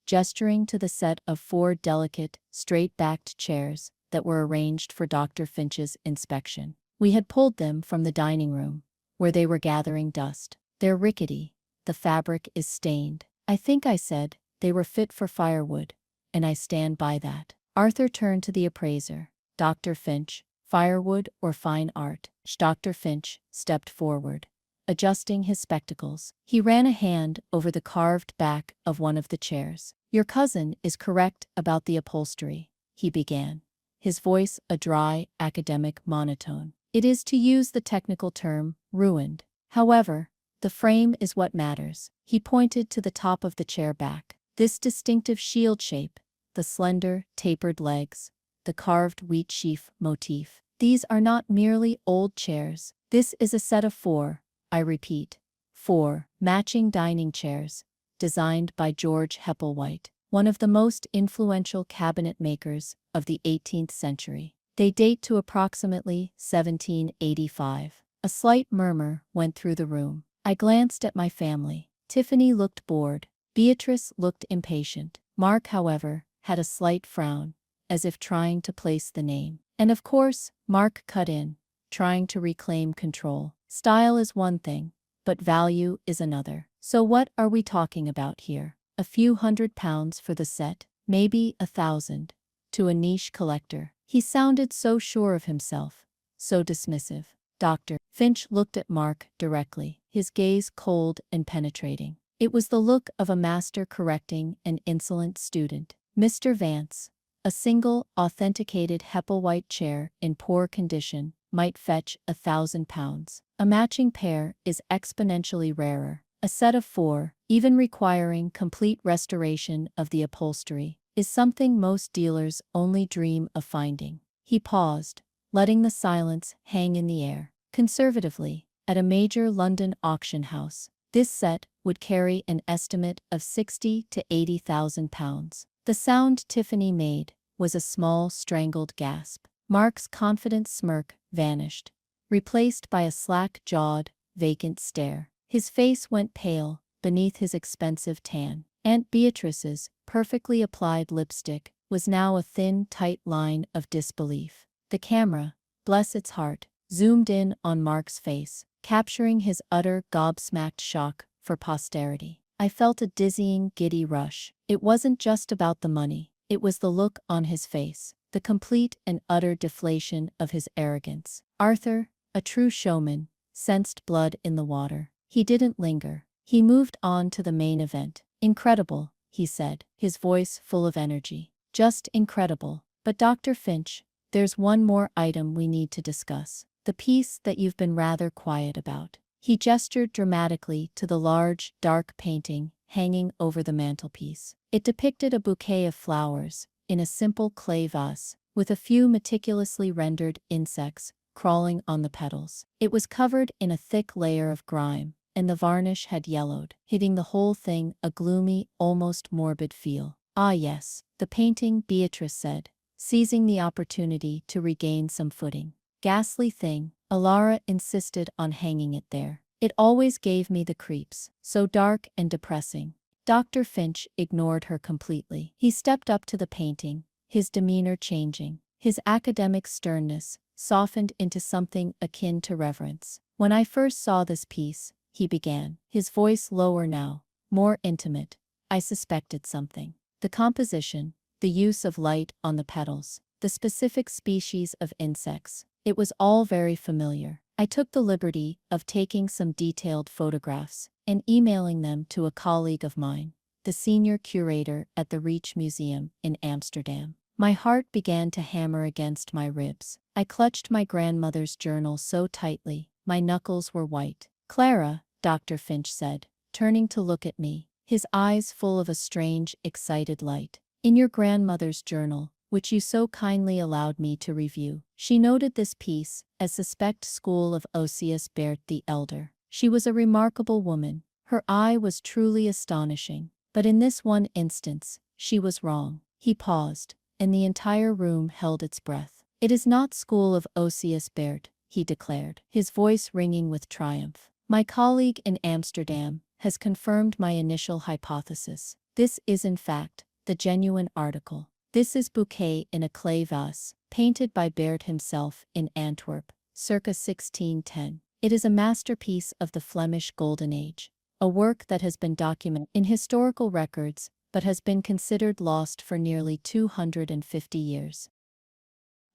gesturing to the set of 4 delicate, straight-backed chairs that were arranged for Dr. Finch's inspection. We had pulled them from the dining room, where they were gathering dust. "They're rickety, the fabric is stained. I think I said they were fit for firewood, and I stand by that." Arthur turned to the appraiser. "Dr. Finch, firewood or fine art?" Dr. Finch stepped forward, adjusting his spectacles. He ran a hand over the carved back of one of the chairs. "Your cousin is correct about the upholstery," he began, his voice a dry, academic monotone. "It is, to use the technical term, ruined. However, the frame is what matters." He pointed to the top of the chair back. This distinctive shield shape, the slender, tapered legs, the carved wheat sheaf motif. These are not merely old chairs. This is a set of 4, I repeat, 4 matching dining chairs, designed by George Hepplewhite, one of the most influential cabinet makers of the 18th century. They date to approximately 1785. A slight murmur went through the room. I glanced at my family. Tiffany looked bored. Beatrice looked impatient. Mark, however, had a slight frown, as if trying to place the name. And of course, Mark cut in, trying to reclaim control. "Style is one thing, but value is another. So what are we talking about here? A few £100 for the set, maybe 1,000. To a niche collector. He sounded so sure of himself, so dismissive. Dr. Finch looked at Mark directly, his gaze cold and penetrating. It was the look of a master correcting an insolent student. Mr. Vance, a single, authenticated Hepplewhite chair in poor condition might fetch £1,000. A matching pair is exponentially rarer. A set of 4, even requiring complete restoration of the upholstery, is something most dealers only dream of finding. He paused, letting the silence hang in the air. Conservatively, at a major London auction house, this set would carry an estimate of £60,000 to £80,000. The sound Tiffany made was a small, strangled gasp. Mark's confident smirk vanished, replaced by a slack-jawed, vacant stare. His face went pale beneath his expensive tan. Aunt Beatrice's perfectly applied lipstick was now a thin, tight line of disbelief. The camera, bless its heart, zoomed in on Mark's face, capturing his utter gobsmacked shock for posterity. I felt a dizzying, giddy rush. It wasn't just about the money. It was the look on his face, the complete and utter deflation of his arrogance. Arthur, a true showman, sensed blood in the water. He didn't linger. He moved on to the main event. Incredible, he said, his voice full of energy. Just incredible. But Dr. Finch, there's one more item we need to discuss. The piece that you've been rather quiet about. He gestured dramatically to the large, dark painting hanging over the mantelpiece. It depicted a bouquet of flowers in a simple clay vase, with a few meticulously rendered insects crawling on the petals. It was covered in a thick layer of grime, and the varnish had yellowed, giving the whole thing a gloomy, almost morbid feel. Ah yes, the painting, Beatrice said, seizing the opportunity to regain some footing. Ghastly thing, Alara insisted on hanging it there. It always gave me the creeps, so dark and depressing. Dr. Finch ignored her completely. He stepped up to the painting, his demeanor changing. His academic sternness softened into something akin to reverence. When I first saw this piece, he began, his voice lower now, more intimate, I suspected something. The composition, the use of light on the petals, the specific species of insects, it was all very familiar. I took the liberty of taking some detailed photographs and emailing them to a colleague of mine, the senior curator at the Reach Museum in Amsterdam. My heart began to hammer against my ribs. I clutched my grandmother's journal so tightly, my knuckles were white. Clara, Dr. Finch said, turning to look at me, his eyes full of a strange, excited light. In your grandmother's journal, which you so kindly allowed me to review, she noted this piece as suspect school of Osius Baird the Elder. She was a remarkable woman. Her eye was truly astonishing. But in this one instance, she was wrong. He paused, and the entire room held its breath. It is not school of Osius Baird, he declared, his voice ringing with triumph. My colleague in Amsterdam has confirmed my initial hypothesis. This is in fact the genuine article. This is bouquet in a clay vase, painted by Baird himself in Antwerp, circa 1610. It is a masterpiece of the Flemish Golden Age, a work that has been documented in historical records but has been considered lost for nearly 250 years.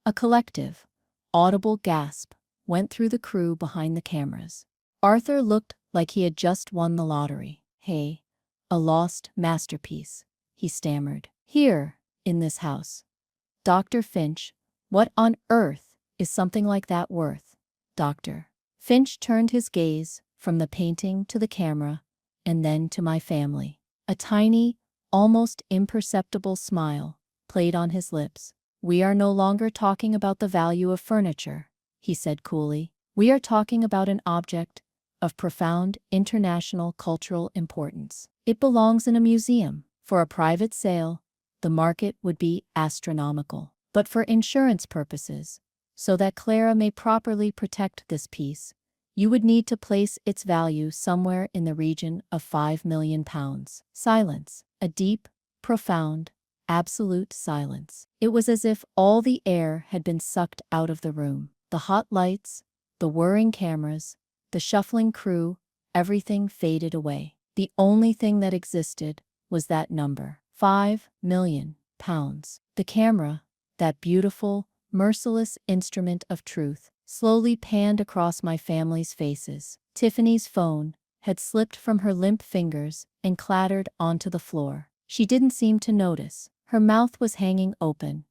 A collective, audible gasp went through the crew behind the cameras. Arthur looked like he had just won the lottery. Hey, a lost masterpiece, he stammered. Here, in this house. Dr. Finch, what on earth is something like that worth? Dr. Finch turned his gaze from the painting to the camera, and then to my family. A tiny, almost imperceptible smile played on his lips. We are no longer talking about the value of furniture, he said coolly. We are talking about an object of profound international cultural importance. It belongs in a museum. For a private sale, the market would be astronomical. But for insurance purposes, so that Clara may properly protect this piece, you would need to place its value somewhere in the region of £5 million. Silence. A deep, profound, absolute silence. It was as if all the air had been sucked out of the room. The hot lights, the whirring cameras, the shuffling crew, everything faded away. The only thing that existed was that number. 5 million. pounds. The camera, that beautiful, merciless instrument of truth, slowly panned across my family's faces. Tiffany's phone had slipped from her limp fingers and clattered onto the floor. She didn't seem to notice. Her mouth was hanging open,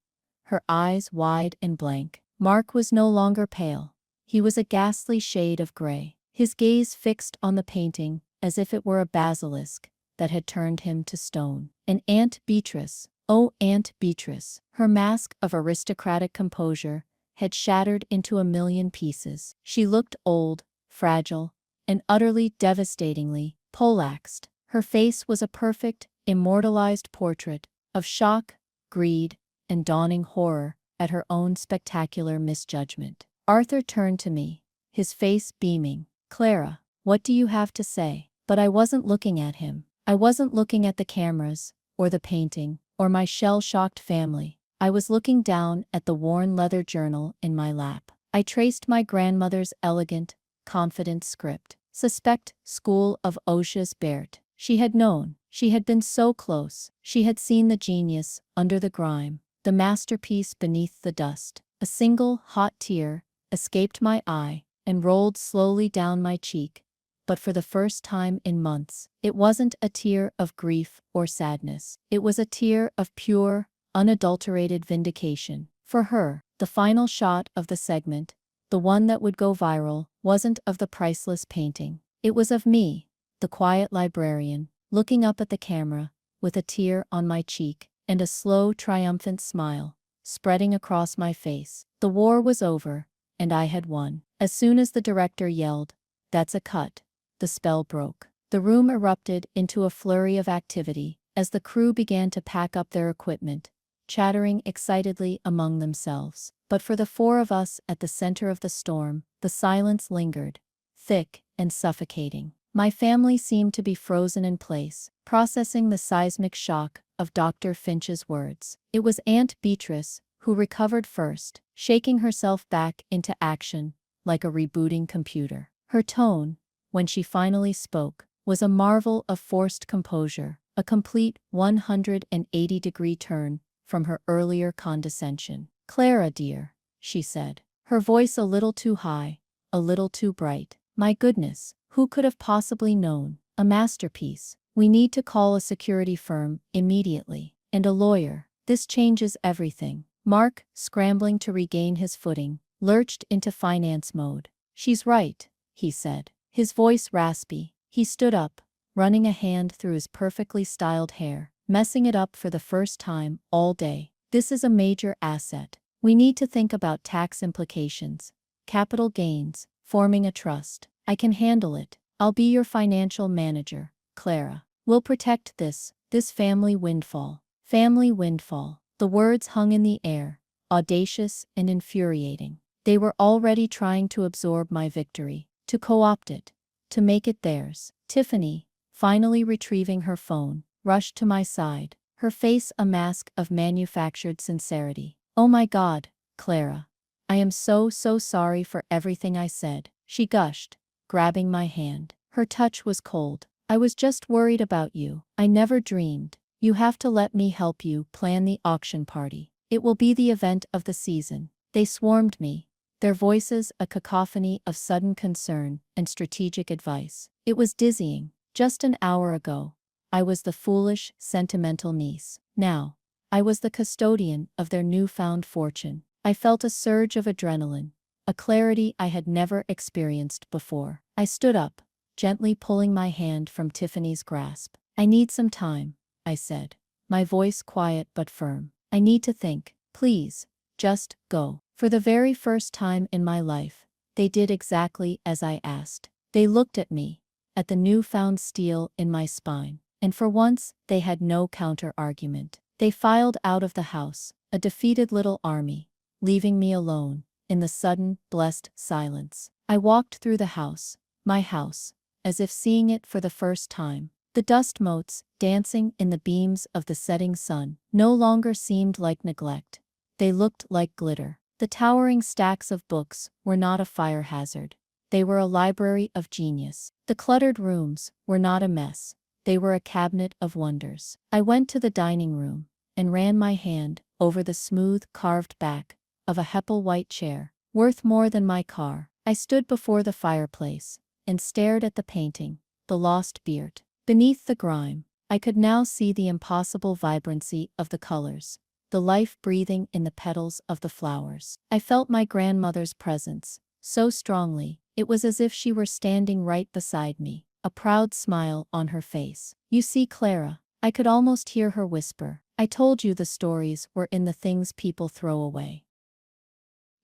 her eyes wide and blank. Mark was no longer pale. He was a ghastly shade of gray, his gaze fixed on the painting as if it were a basilisk that had turned him to stone. And Aunt Beatrice, oh Aunt Beatrice, her mask of aristocratic composure had shattered into a million pieces. She looked old, fragile, and utterly devastatingly poleaxed. Her face was a perfect, immortalized portrait of shock, greed, and dawning horror at her own spectacular misjudgment. Arthur turned to me, his face beaming. "Clara, what do you have to say?" But I wasn't looking at him. I wasn't looking at the cameras, or the painting, or my shell-shocked family. I was looking down at the worn leather journal in my lap. I traced my grandmother's elegant, confident script. Suspect School of Oshas Bert. She had known. She had been so close. She had seen the genius under the grime, the masterpiece beneath the dust. A single hot tear escaped my eye and rolled slowly down my cheek, but for the first time in months, it wasn't a tear of grief or sadness. It was a tear of pure, unadulterated vindication. For her, the final shot of the segment, the one that would go viral, wasn't of the priceless painting. It was of me, the quiet librarian, looking up at the camera, with a tear on my cheek, and a slow, triumphant smile spreading across my face. The war was over, and I had won. As soon as the director yelled, "That's a cut," the spell broke. The room erupted into a flurry of activity as the crew began to pack up their equipment, chattering excitedly among themselves. But for the four of us at the center of the storm, the silence lingered, thick and suffocating. My family seemed to be frozen in place, processing the seismic shock of Dr. Finch's words. It was Aunt Beatrice who recovered first, shaking herself back into action like a rebooting computer. Her tone, when she finally spoke, was a marvel of forced composure, a complete 180-degree turn from her earlier condescension. "Clara dear," she said, her voice a little too high, a little too bright. "My goodness, who could have possibly known? A masterpiece. We need to call a security firm immediately. And a lawyer. This changes everything." Mark, scrambling to regain his footing, lurched into finance mode. "She's right," he said, his voice raspy. He stood up, running a hand through his perfectly styled hair, messing it up for the first time all day. "This is a major asset. We need to think about tax implications, capital gains, forming a trust. I can handle it. I'll be your financial manager, Clara. We'll protect this family windfall." Family windfall. The words hung in the air, audacious and infuriating. They were already trying to absorb my victory, to co-opt it, to make it theirs. Tiffany, finally retrieving her phone, rushed to my side, her face a mask of manufactured sincerity. "Oh my God, Clara. I am so sorry for everything I said," she gushed, grabbing my hand. Her touch was cold. "I was just worried about you. I never dreamed. You have to let me help you plan the auction party. It will be the event of the season." They swarmed me, their voices a cacophony of sudden concern and strategic advice. It was dizzying. Just an hour ago, I was the foolish, sentimental niece. Now, I was the custodian of their newfound fortune. I felt a surge of adrenaline, a clarity I had never experienced before. I stood up, gently pulling my hand from Tiffany's grasp. "I need some time," I said, my voice quiet but firm. "I need to think. Please, just go." For the very first time in my life, they did exactly as I asked. They looked at me, at the newfound steel in my spine, and for once they had no counter-argument. They filed out of the house, a defeated little army, leaving me alone, in the sudden, blessed silence. I walked through the house, my house, as if seeing it for the first time. The dust motes, dancing in the beams of the setting sun, no longer seemed like neglect. They looked like glitter. The towering stacks of books were not a fire hazard. They were a library of genius. The cluttered rooms were not a mess. They were a cabinet of wonders. I went to the dining room, and ran my hand over the smooth, carved back of a Heppel-white chair, worth more than my car. I stood before the fireplace and stared at the painting, the lost beard. Beneath the grime, I could now see the impossible vibrancy of the colors, the life breathing in the petals of the flowers. I felt my grandmother's presence so strongly, it was as if she were standing right beside me, a proud smile on her face. "You see, Clara," I could almost hear her whisper, "I told you the stories were in the things people throw away."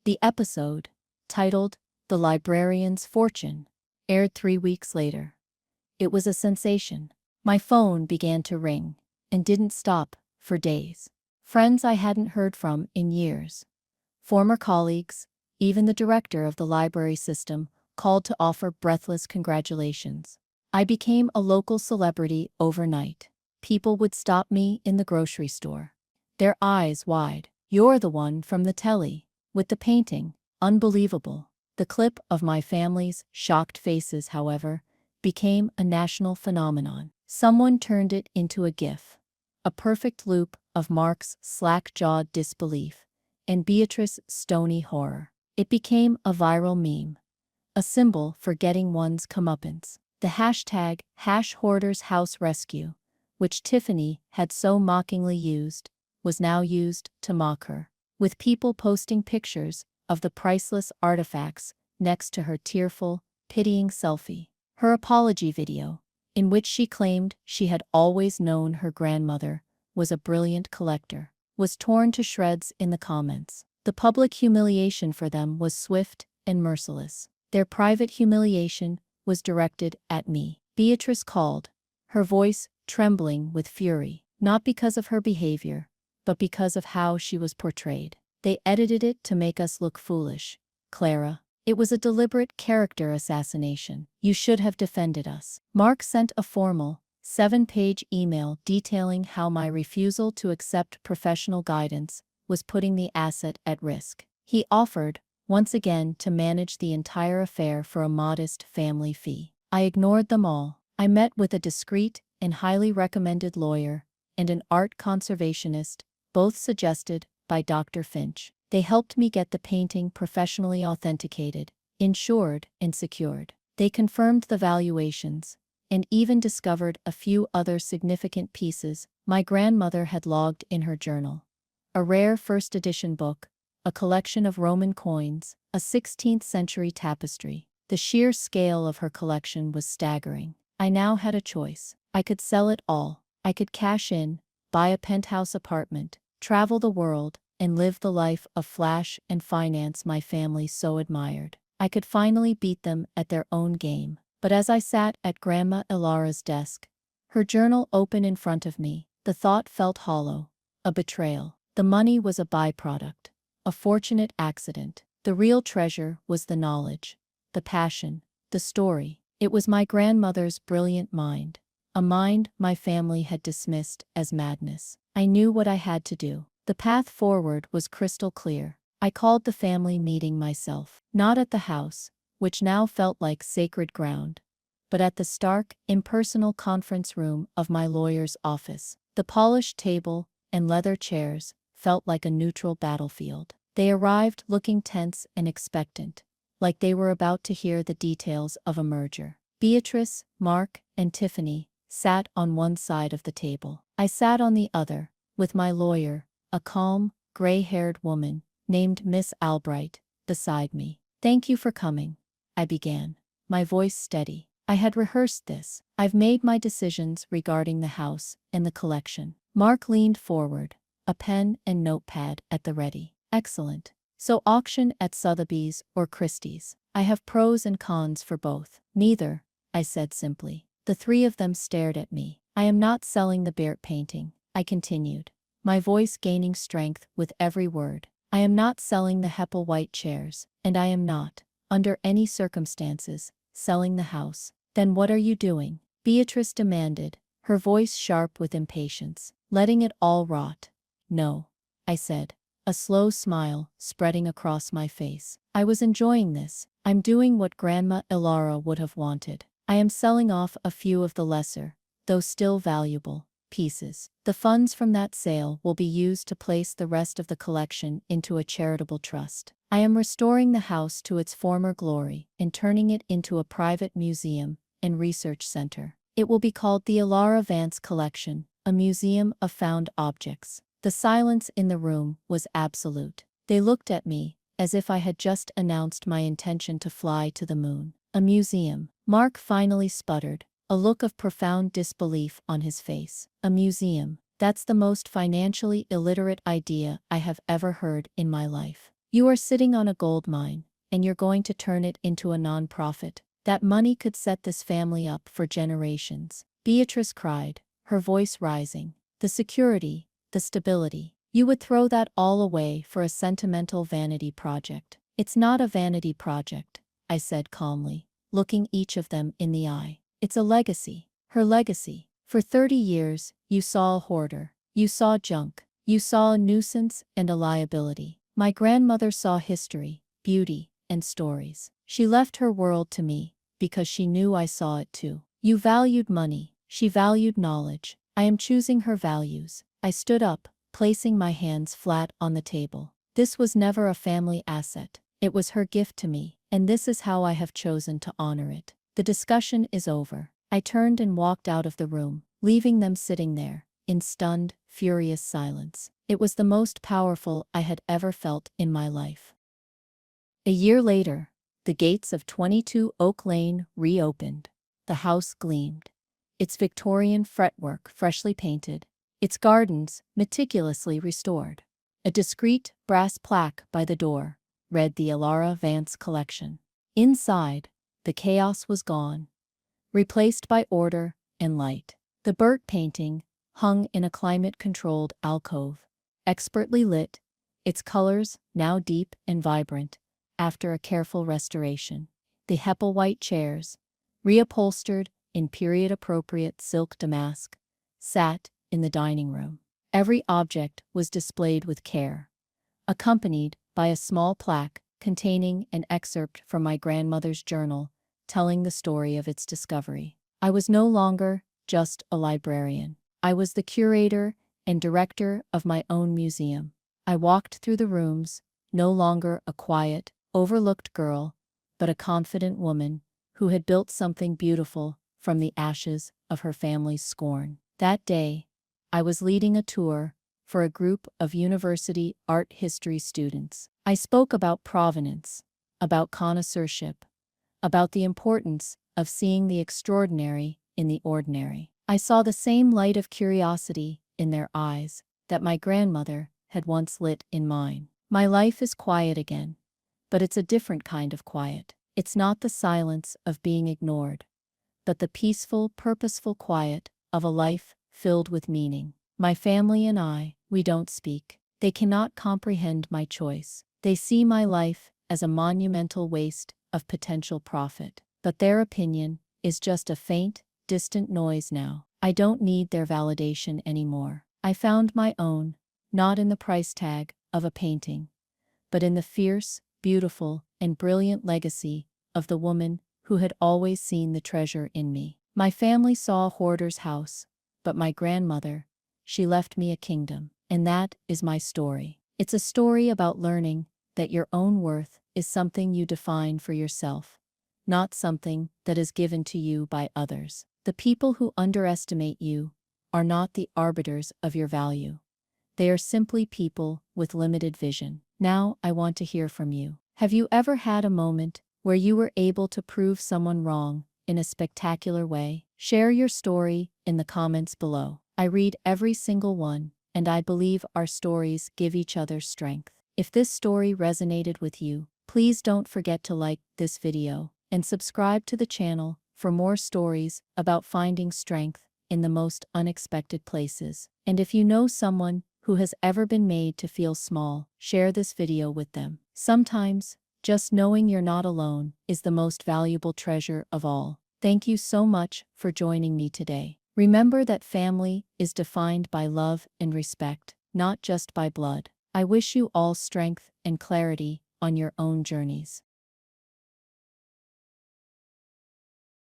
The episode, titled The Librarian's Fortune, aired 3 weeks later. It was a sensation. My phone began to ring, and didn't stop for days. Friends I hadn't heard from in years, former colleagues, even the director of the library system, called to offer breathless congratulations. I became a local celebrity overnight. People would stop me in the grocery store, their eyes wide. "You're the one from the telly, with the painting. Unbelievable." The clip of my family's shocked faces, however, became a national phenomenon. Someone turned it into a GIF, a perfect loop of Mark's slack-jawed disbelief and Beatrice's stony horror. It became a viral meme, a symbol for getting one's comeuppance. The hashtag #HoardersHouseRescue, which Tiffany had so mockingly used, was now used to mock her, with people posting pictures of the priceless artifacts next to her tearful, pitying selfie. Her apology video, in which she claimed she had always known her grandmother was a brilliant collector, was torn to shreds in the comments. The public humiliation for them was swift and merciless. Their private humiliation was directed at me. Beatrice called, her voice trembling with fury, not because of her behavior, but because of how she was portrayed. "They edited it to make us look foolish, Clara. It was a deliberate character assassination. You should have defended us." Mark sent a formal, 7-page email detailing how my refusal to accept professional guidance was putting the asset at risk. He offered, once again, to manage the entire affair for a modest family fee. I ignored them all. I met with a discreet and highly recommended lawyer and an art conservationist, both suggested by Dr. Finch. They helped me get the painting professionally authenticated, insured, and secured. They confirmed the valuations, and even discovered a few other significant pieces my grandmother had logged in her journal. A rare first edition book, a collection of Roman coins, a 16th century tapestry. The sheer scale of her collection was staggering. I now had a choice. I could sell it all. I could cash in, buy a penthouse apartment, travel the world, and live the life of flash and finance my family so admired. I could finally beat them at their own game. But as I sat at Grandma Elara's desk, her journal open in front of me, the thought felt hollow, a betrayal. The money was a byproduct, a fortunate accident. The real treasure was the knowledge, the passion, the story. It was my grandmother's brilliant mind, a mind my family had dismissed as madness. I knew what I had to do. The path forward was crystal clear. I called the family meeting myself, not at the house, which now felt like sacred ground, but at the stark, impersonal conference room of my lawyer's office. The polished table and leather chairs felt like a neutral battlefield. They arrived looking tense and expectant, like they were about to hear the details of a merger. Beatrice, Mark, and Tiffany sat on one side of the table. I sat on the other, with my lawyer, a calm, gray-haired woman named Miss Albright, beside me. "Thank you for coming," I began, my voice steady. I had rehearsed this. "I've made my decisions regarding the house and the collection." Mark leaned forward, a pen and notepad at the ready. "Excellent. So auction at Sotheby's or Christie's?" "I have pros and cons for both." "Neither," I said simply. The three of them stared at me. "I am not selling the Beard painting," I continued, my voice gaining strength with every word. "I am not selling the Heppel-white chairs, and I am not, under any circumstances, selling the house." "Then what are you doing?" Beatrice demanded, her voice sharp with impatience. "Letting it all rot." "No," I said, a slow smile spreading across my face. I was enjoying this. "I'm doing what Grandma Elara would have wanted. I am selling off a few of the lesser, though still valuable, pieces. The funds from that sale will be used to place the rest of the collection into a charitable trust. I am restoring the house to its former glory and turning it into a private museum and research center. It will be called the Alara Vance Collection, a museum of found objects. The silence in the room was absolute. They looked at me as if I had just announced my intention to fly to the moon. A museum. Mark finally sputtered, a look of profound disbelief on his face. A museum. That's the most financially illiterate idea I have ever heard in my life. You are sitting on a gold mine, and you're going to turn it into a non-profit. That money could set this family up for generations. Beatrice cried, her voice rising. The security, the stability. You would throw that all away for a sentimental vanity project. It's not a vanity project, I said calmly, looking each of them in the eye. It's a legacy. Her legacy. For 30 years, you saw a hoarder. You saw junk. You saw a nuisance and a liability. My grandmother saw history, beauty, and stories. She left her world to me because she knew I saw it too. You valued money. She valued knowledge. I am choosing her values. I stood up, placing my hands flat on the table. This was never a family asset. It was her gift to me, and this is how I have chosen to honor it. The discussion is over. I turned and walked out of the room, leaving them sitting there, in stunned, furious silence. It was the most powerful I had ever felt in my life. A year later, the gates of 22 Oak Lane reopened. The house gleamed. Its Victorian fretwork freshly painted, its gardens meticulously restored. A discreet brass plaque by the door read the Alara Vance Collection. Inside, the chaos was gone, replaced by order and light. The Burt painting hung in a climate-controlled alcove, expertly lit, its colors now deep and vibrant after a careful restoration. The Heppel-white chairs, reupholstered in period-appropriate silk damask, sat in the dining room. Every object was displayed with care, accompanied by a small plaque containing an excerpt from my grandmother's journal telling the story of its discovery. I was no longer just a librarian. I was the curator and director of my own museum. I walked through the rooms, no longer a quiet, overlooked girl, but a confident woman who had built something beautiful from the ashes of her family's scorn. That day, I was leading a tour for a group of university art history students. I spoke about provenance, about connoisseurship, about the importance of seeing the extraordinary in the ordinary. I saw the same light of curiosity in their eyes that my grandmother had once lit in mine. My life is quiet again, but it's a different kind of quiet. It's not the silence of being ignored, but the peaceful, purposeful quiet of a life filled with meaning. My family and I, we don't speak. They cannot comprehend my choice. They see my life as a monumental waste of potential profit. But their opinion is just a faint, distant noise now. I don't need their validation anymore. I found my own, not in the price tag of a painting, but in the fierce, beautiful, and brilliant legacy of the woman who had always seen the treasure in me. My family saw a hoarder's house, but my grandmother, she left me a kingdom. And that is my story. It's a story about learning that your own worth is something you define for yourself, not something that is given to you by others. The people who underestimate you are not the arbiters of your value. They are simply people with limited vision. Now I want to hear from you. Have you ever had a moment where you were able to prove someone wrong in a spectacular way? Share your story in the comments below. I read every single one, and I believe our stories give each other strength. If this story resonated with you, please don't forget to like this video and subscribe to the channel for more stories about finding strength in the most unexpected places. And if you know someone who has ever been made to feel small, share this video with them. Sometimes, just knowing you're not alone is the most valuable treasure of all. Thank you so much for joining me today. Remember that family is defined by love and respect, not just by blood. I wish you all strength and clarity on your own journeys.